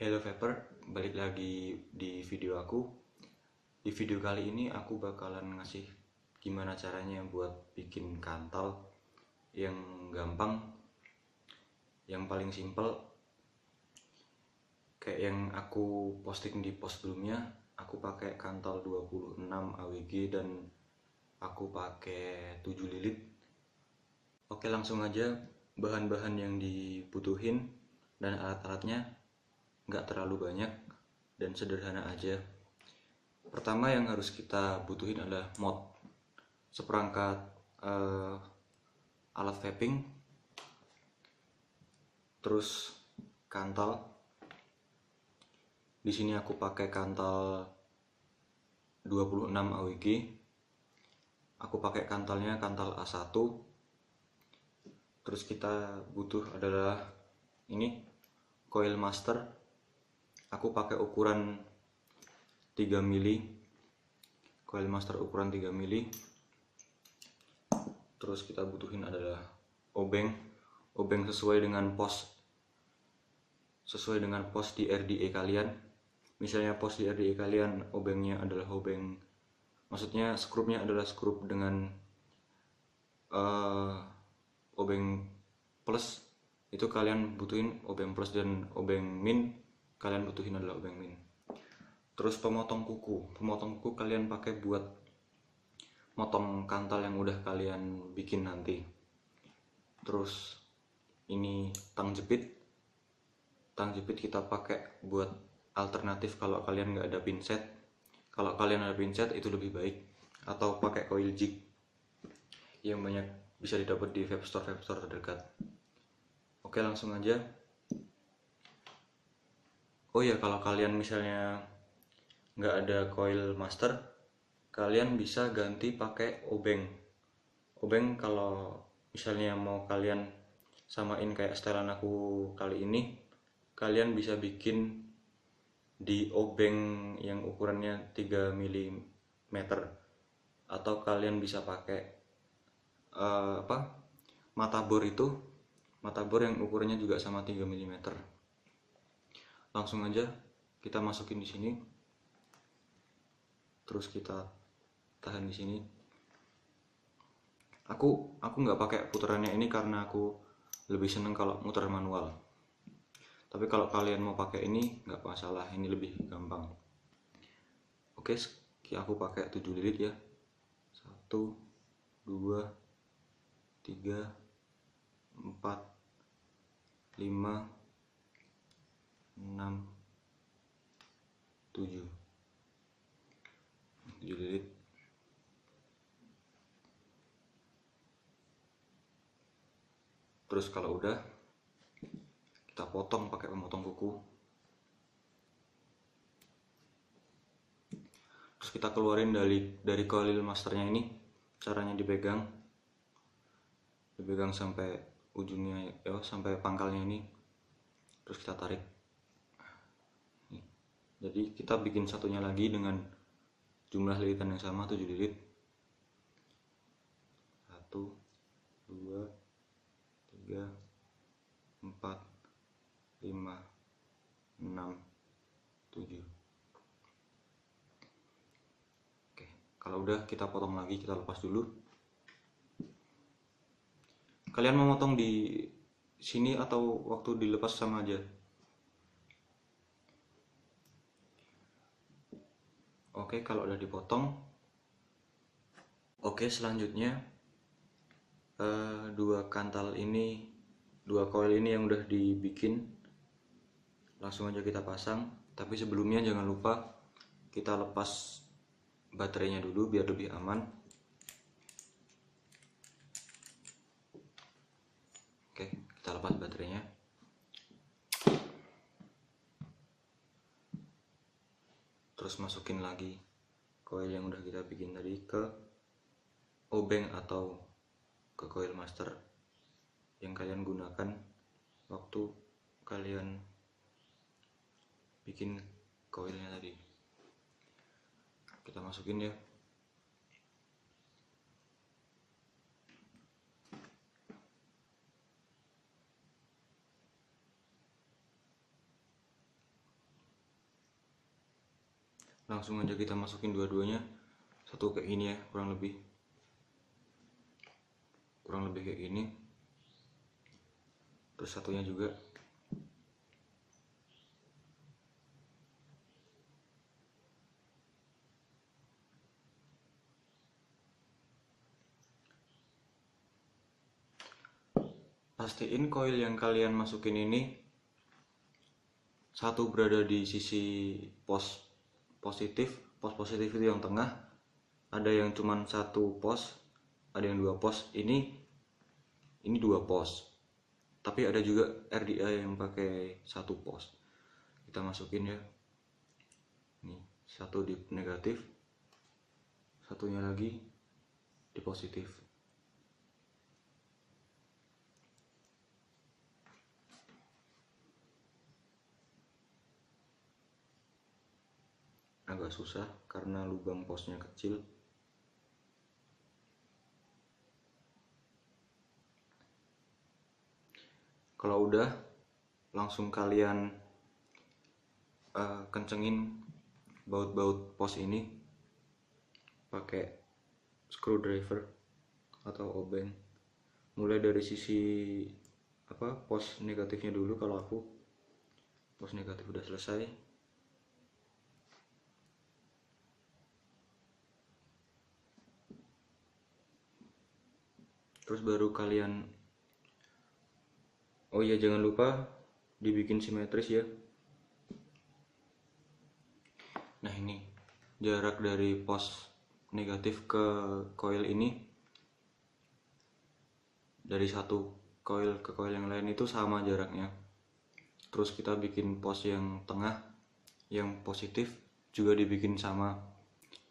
Hello Vapor, balik lagi di video aku. Di video kali ini aku bakalan ngasih gimana caranya buat bikin kantal yang gampang, yang paling simple. Kayak yang aku posting di post sebelumnya, aku pakai kantal 26 AWG dan aku pakai 7 lilit. Oke, langsung aja. Bahan-bahan yang dibutuhin dan alat-alatnya nggak terlalu banyak dan sederhana aja. Pertama yang harus kita butuhin adalah mod, seperangkat alat vaping, terus kantal. Di sini aku pakai kantal 26 AWG. Aku pakai kantalnya kantal A1. Terus kita butuh adalah ini coil master. Aku pakai ukuran 3 mili, coil master ukuran 3 mili. Terus kita butuhin adalah obeng sesuai dengan pos di RDA kalian. Misalnya pos di RDA kalian obengnya adalah maksudnya skrupnya adalah skrup dengan obeng plus, itu kalian butuhin obeng plus, dan obeng min kalian butuhin adalah obeng min. Terus pemotong kuku kalian pakai buat motong kantal yang udah kalian bikin nanti. Terus ini tang jepit kita pakai buat alternatif kalau kalian nggak ada pinset. Kalau kalian ada pinset itu lebih baik, atau pakai coil jig yang banyak bisa didapat di vape store terdekat. Oke, langsung aja. Oh ya, kalau kalian misalnya nggak ada coil master, kalian bisa ganti pakai obeng. Kalau misalnya mau kalian samain kayak setelan aku kali ini, kalian bisa bikin di obeng yang ukurannya 3 mm, atau kalian bisa pakai mata bor yang ukurannya juga sama 3 mm. Langsung aja kita masukin di sini, terus kita tahan di sini. Aku nggak pakai putarannya ini karena aku lebih seneng kalau muter manual. Tapi kalau kalian mau pakai ini nggak masalah, ini lebih gampang. Oke, aku pakai 7 lilit ya. 1, 2, 3, 4, 5, 6, 7 lilit. Terus kalau udah, kita potong pakai pemotong kuku. Terus kita keluarin dari coil masternya ini. Caranya dipegang sampai ujungnya ya, sampai pangkalnya ini. Terus kita tarik. Jadi kita bikin satunya lagi dengan jumlah lilitan yang sama, 7 lilit. 1, 2, 3, 4, 5, 6, 7. Oke, kalau udah kita potong lagi, kita lepas dulu. Kalian mau motong di sini atau waktu dilepas sama aja? Oke, kalau udah dipotong. Oke, selanjutnya dua coil ini yang udah dibikin, langsung aja kita pasang. Tapi sebelumnya jangan lupa kita lepas baterainya dulu biar lebih aman. Oke, kita lepas baterainya. Terus masukin lagi coil yang udah kita bikin tadi ke obeng atau ke coil master yang kalian gunakan waktu kalian bikin coilnya tadi. Kita masukin ya. Langsung aja kita masukin dua-duanya, satu kayak gini ya, kurang lebih kayak gini, terus satunya juga. Pastiin koil yang kalian masukin ini satu berada di sisi pos positif. Pos positif itu yang tengah, ada yang cuman satu pos, ada yang dua pos. Ini dua pos, tapi ada juga RDA yang pakai satu pos. Kita masukin ya, nih satu di negatif, satunya lagi di positif. Agak susah karena lubang posnya kecil. Kalau udah, langsung kalian kencengin baut-baut pos ini pakai screwdriver atau obeng. Mulai dari sisi pos negatifnya dulu. Kalau aku pos negatif udah selesai, terus baru kalian, oh iya jangan lupa dibikin simetris ya. Nah ini jarak dari pos negatif ke coil ini, dari satu coil ke coil yang lain itu sama jaraknya. Terus kita bikin pos yang tengah, yang positif juga dibikin sama.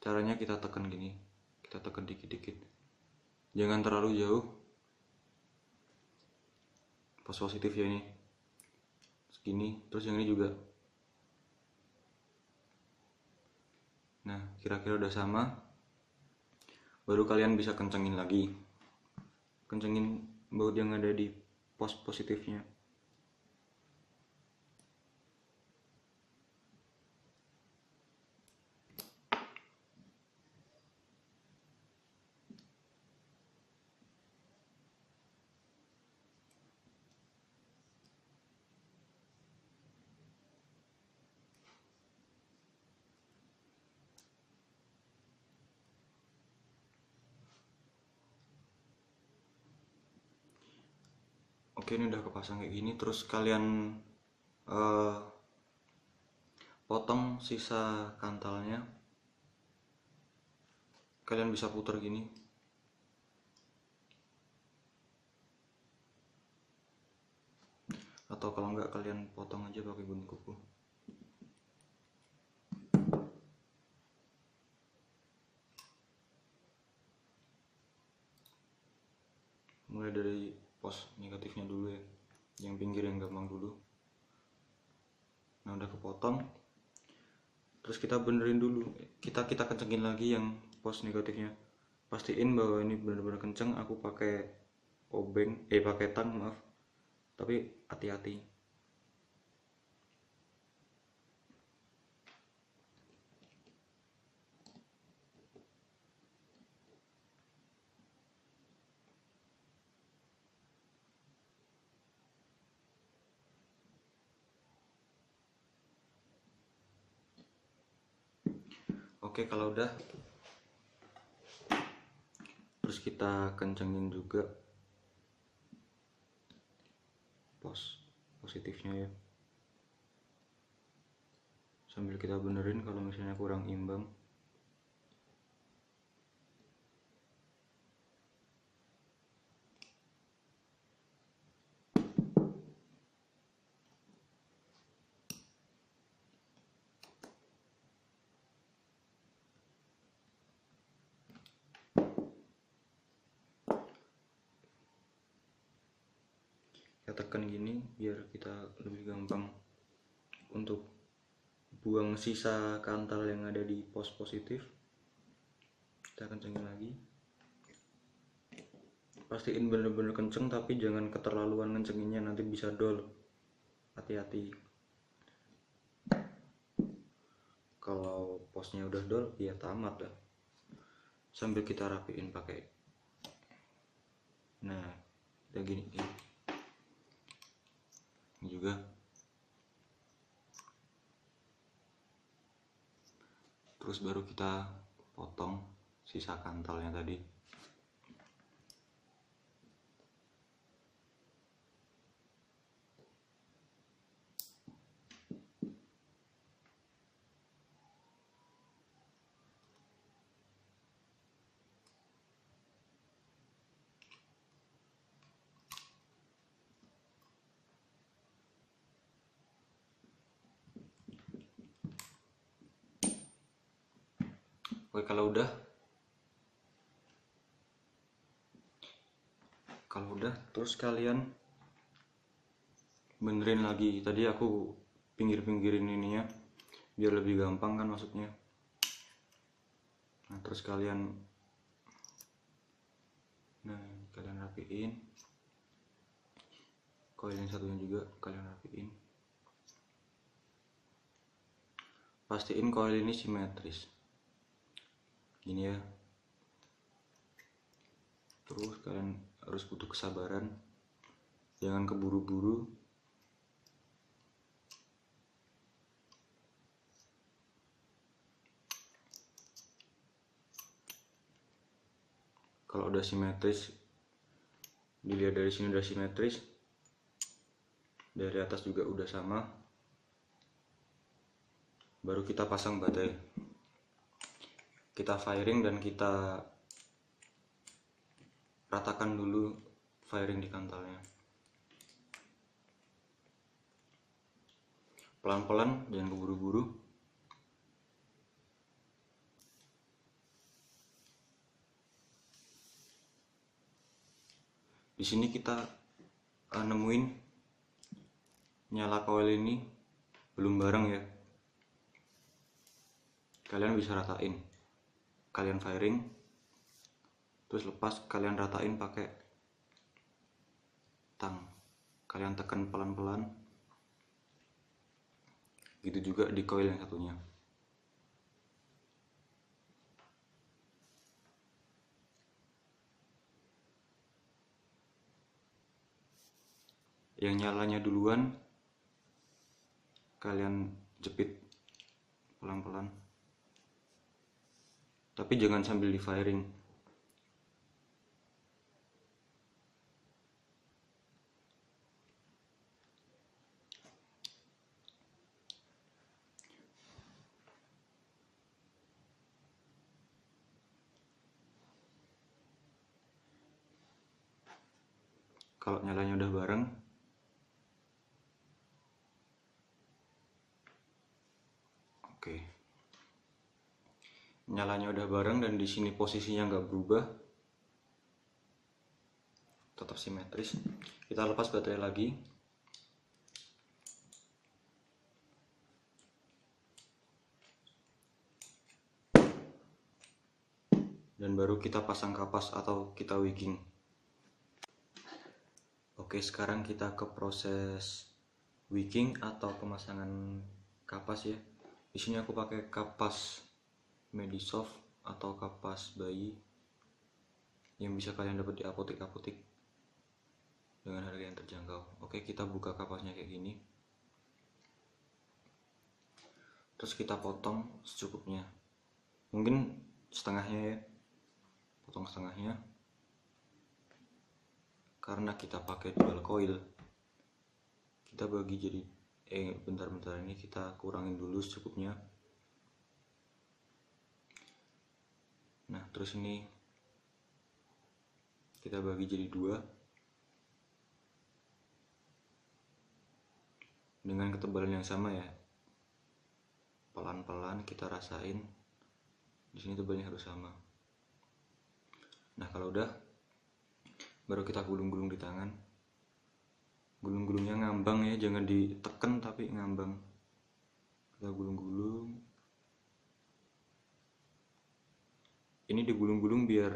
Caranya kita tekan gini, kita tekan dikit-dikit, jangan terlalu jauh. Pos positif ya ini segini, terus yang ini juga. Nah kira-kira udah sama, baru kalian bisa kencengin lagi, kencengin baut yang ada di pos positifnya. Oke, ini udah kepasang kayak gini. Terus kalian potong sisa kantalnya. Kalian bisa putar gini, atau kalau enggak kalian potong aja pakai gunting kuku. Mulai dari pos negatifnya dulu ya, yang pinggir yang gampang dulu. Nah udah kepotong, terus kita benerin dulu, kita kencengin lagi yang pos negatifnya. Pastiin bahwa ini benar-benar kenceng. Aku pakai obeng, pakai tang, maaf, tapi hati-hati. Oke, kalau udah, terus kita kencengin juga pos positifnya ya, sambil kita benerin kalau misalnya kurang imbang. Kita tekan gini biar kita lebih gampang untuk buang sisa kantal yang ada di pos positif. Kita kencengin lagi, pastiin bener-bener kenceng, tapi jangan keterlaluan kencenginnya, nanti bisa dol. Hati-hati. kalau posnya udah dol ya tamat dah, sambil kita rapiin pakai, nah udah gini ini juga. Terus baru kita potong sisa kantalnya tadi. Oke, kalau udah terus kalian benerin lagi. Tadi aku pinggir-pinggirin ininya biar lebih gampang kan masuknya. Nah terus kalian rapiin, koil yang satunya juga kalian rapiin. Pastiin koil ini simetris gini ya. Terus kalian harus butuh kesabaran, jangan keburu-buru. Kalau udah simetris, dilihat dari sini udah simetris, dari atas juga udah sama, baru kita pasang baterai. Kita firing dan kita ratakan dulu firing di kantalnya. Pelan-pelan, jangan keburu-buru. Di sini kita nemuin nyala coil ini belum bareng ya. Kalian bisa ratain. Kalian firing, terus lepas kalian ratain pakai tang. Kalian tekan pelan-pelan. Gitu juga di coil yang satunya. Yang nyalanya duluan kalian jepit pelan-pelan, tapi jangan sambil di firing. Kalau nyalanya udah bareng, oke. Nyalanya udah bareng dan di sini posisinya nggak berubah, tetap simetris. Kita lepas baterai lagi. Dan baru kita pasang kapas atau kita wigging. Oke, sekarang kita ke proses wigging atau pemasangan kapas ya. Di sini aku pakai kapas Medisoft atau kapas bayi yang bisa kalian dapat di apotek-apotek dengan harga yang terjangkau. Oke, kita buka kapasnya kayak gini. Terus kita potong secukupnya. Mungkin setengahnya ya. Potong setengahnya. Karena kita pakai dual coil, kita bagi jadi bentar-bentar ini kita kurangin dulu secukupnya. Nah terus ini kita bagi jadi dua dengan ketebalan yang sama ya. Pelan-pelan kita rasain di sini tebalnya harus sama. Nah kalau udah, baru kita gulung-gulung di tangan. Gulung-gulungnya ngambang ya, jangan ditekan tapi ngambang. Kita gulung-gulung. Ini digulung-gulung biar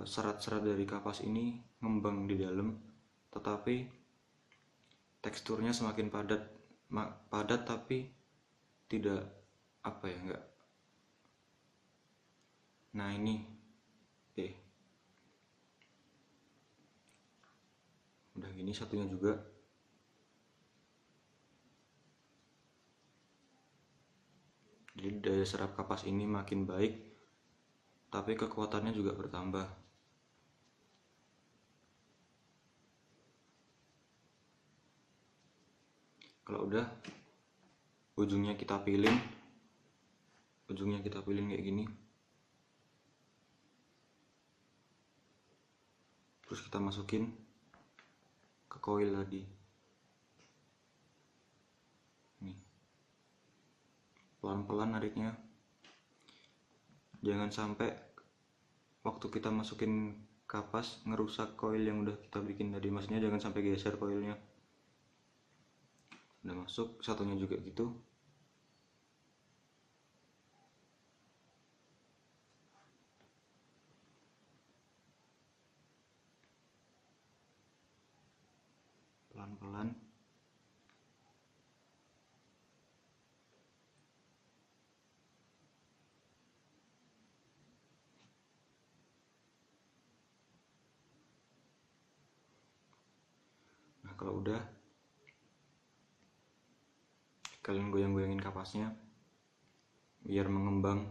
serat-serat dari kapas ini ngembang di dalam, tetapi teksturnya semakin padat tapi tidak apa ya, enggak, nah ini udah gini, satunya juga. Jadi daya serap kapas ini makin baik, tapi kekuatannya juga bertambah. Kalau udah, ujungnya kita pilin kayak gini, terus kita masukin ke koil tadi. Nih, pelan-pelan nariknya, jangan sampai waktu kita masukin kapas ngerusak koil yang udah kita bikin tadi, maksudnya jangan sampai geser koilnya. Udah masuk, satunya juga gitu. Pelan-pelan. Nah, kalau udah, kalian goyang-goyangin kapasnya biar mengembang.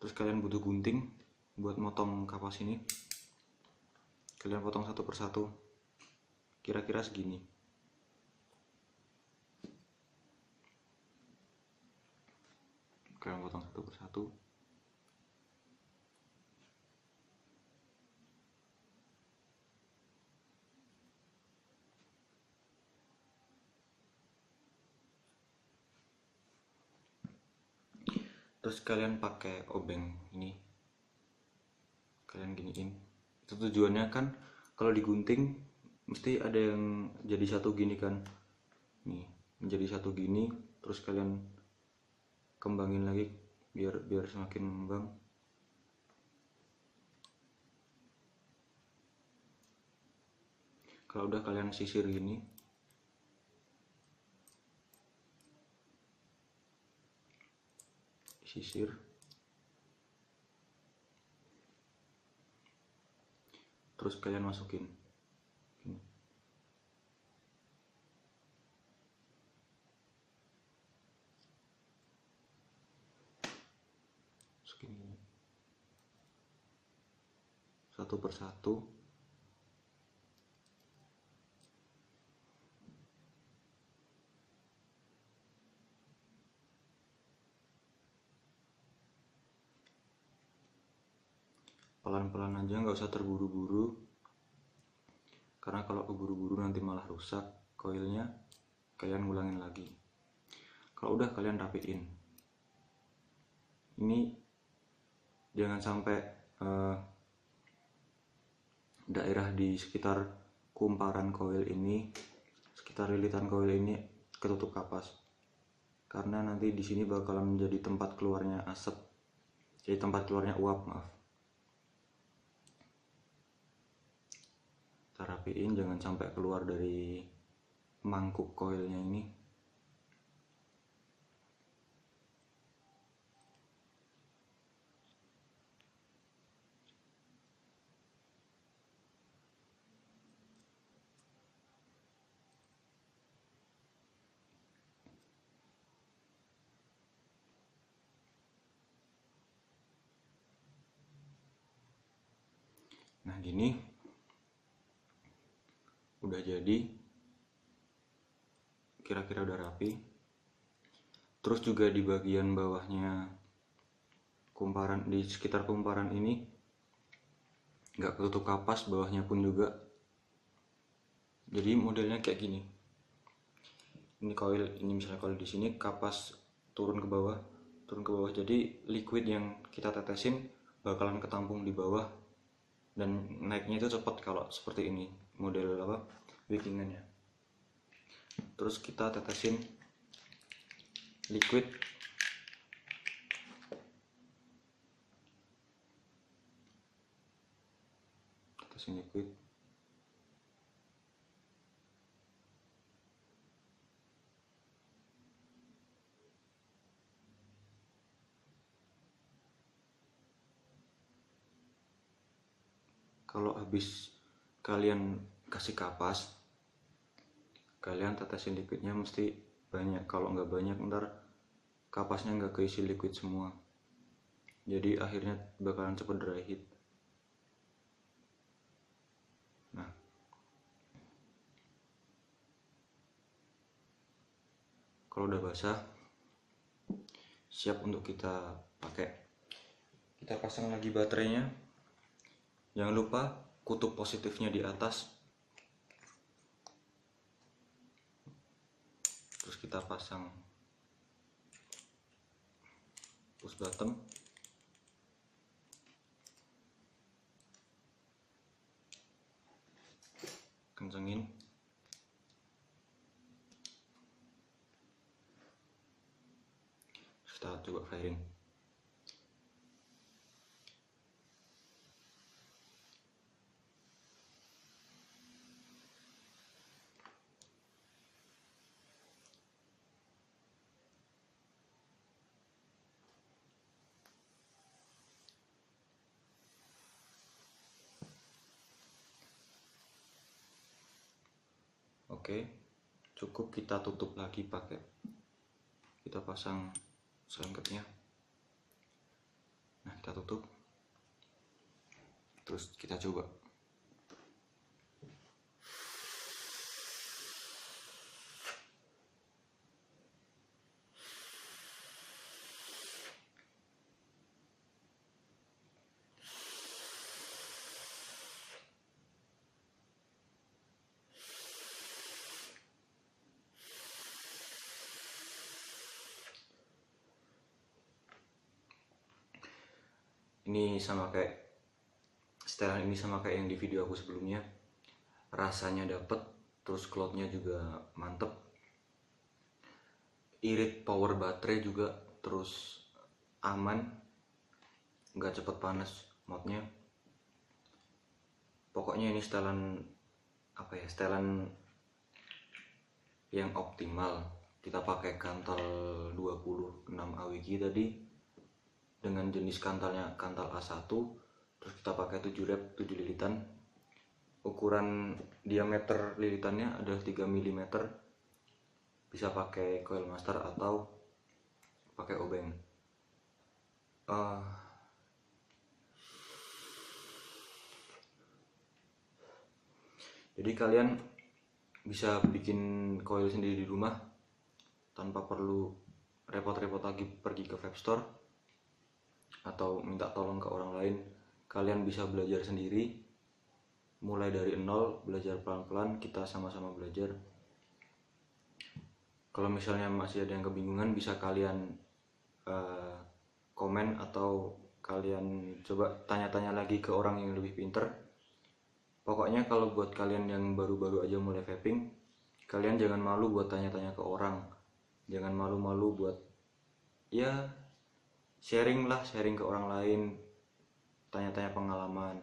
Terus kalian butuh gunting buat motong kapas ini. Kalian potong satu persatu, kira-kira segini. Kalian potong satu persatu. Terus kalian pakai obeng ini, kalian giniin. Itu tujuannya kan kalau digunting mesti ada yang jadi satu gini kan. Nih, menjadi satu gini, terus kalian kembangin lagi biar semakin mengembang. Kalau udah, kalian sisir gini. Sisir. Terus kalian masukin gini. Masukin gini. Satu persatu. Pelan-pelan aja, nggak usah terburu-buru, karena kalau keburu-buru nanti malah rusak koilnya. Kalian ngulangin lagi. Kalau udah, kalian rapiin. Ini jangan sampai daerah di sekitar kumparan koil ini, sekitar lilitan koil ini ketutup kapas, karena nanti di sini bakalan menjadi tempat keluarnya asap, jadi tempat keluarnya uap, maaf. Kita rapiin, jangan sampai keluar dari mangkuk koilnya ini. Nah, gini udah jadi, kira-kira udah rapi. Terus juga di bagian bawahnya kumparan, di sekitar kumparan ini nggak ketutup kapas, bawahnya pun juga. Jadi modelnya kayak gini. Ini koil, ini misalnya koil di sini, kapas turun ke bawah, jadi liquid yang kita tetesin bakalan ketampung di bawah, dan naiknya itu cepat kalau seperti ini model wickingannya. Terus kita tetesin liquid, kalau habis kalian kasih kapas, kalian tetesin liquidnya mesti banyak. Kalau nggak banyak ntar kapasnya nggak keisi liquid semua, jadi akhirnya bakalan cepet dry heat. Nah, kalau udah basah, siap untuk kita pakai. Kita pasang lagi baterainya. Jangan lupa kutub positifnya di atas. Terus kita pasang push button. Kencengin. Terus kita coba firing. Oke, cukup kita tutup lagi pakai, kita pasang selengkapnya. Nah, kita tutup, terus kita coba. Ini sama kayak setelan ini, sama kayak yang di video aku sebelumnya. Rasanya dapet, terus cloudnya juga mantep, irit power baterai juga, terus aman, nggak cepet panas modnya. Pokoknya ini setelan apa ya, setelan yang optimal. Kita pakai kantal 26 AWG tadi dengan jenis kantalnya kantal A1, terus kita pakai 7 rep 7 lilitan. Ukuran diameter lilitannya adalah 3 mm. Bisa pakai coil master atau pakai obeng. Jadi kalian bisa bikin coil sendiri di rumah tanpa perlu repot-repot lagi pergi ke vape store atau minta tolong ke orang lain. Kalian bisa belajar sendiri, mulai dari nol, belajar pelan-pelan. Kita sama-sama belajar. Kalau misalnya masih ada yang kebingungan, bisa kalian komen atau kalian coba tanya-tanya lagi ke orang yang lebih pinter. Pokoknya kalau buat kalian yang baru-baru aja mulai vaping, kalian jangan malu buat tanya-tanya ke orang. Jangan malu-malu buat ya sharing ke orang lain, tanya-tanya pengalaman.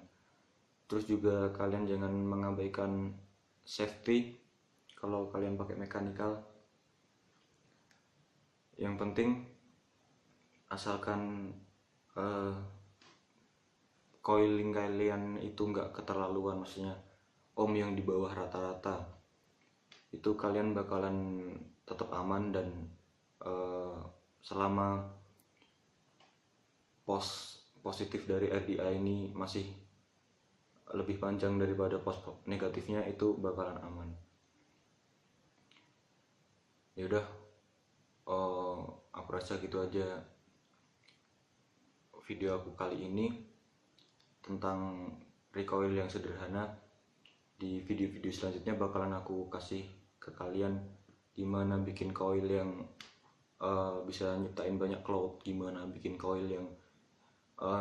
Terus juga kalian jangan mengabaikan safety kalau kalian pakai mechanical. Yang penting asalkan coiling kalian itu nggak keterlaluan, maksudnya ohm yang di bawah rata-rata, itu kalian bakalan tetap aman. Dan selama positif dari RDA ini masih lebih panjang daripada negatifnya, itu bakalan aman. Yaudah, aku rasa gitu aja video aku kali ini tentang recoil yang sederhana. Di video-video selanjutnya bakalan aku kasih ke kalian gimana bikin coil yang bisa nyiptain banyak cloud, gimana bikin coil yang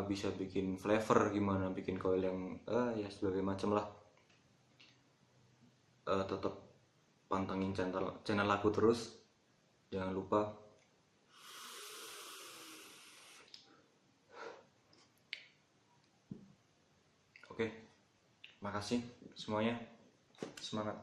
bisa bikin flavor, gimana bikin coil yang ya sebagai macam lah. Tetap pantengin channel aku terus, jangan lupa. Oke, makasih semuanya, semangat.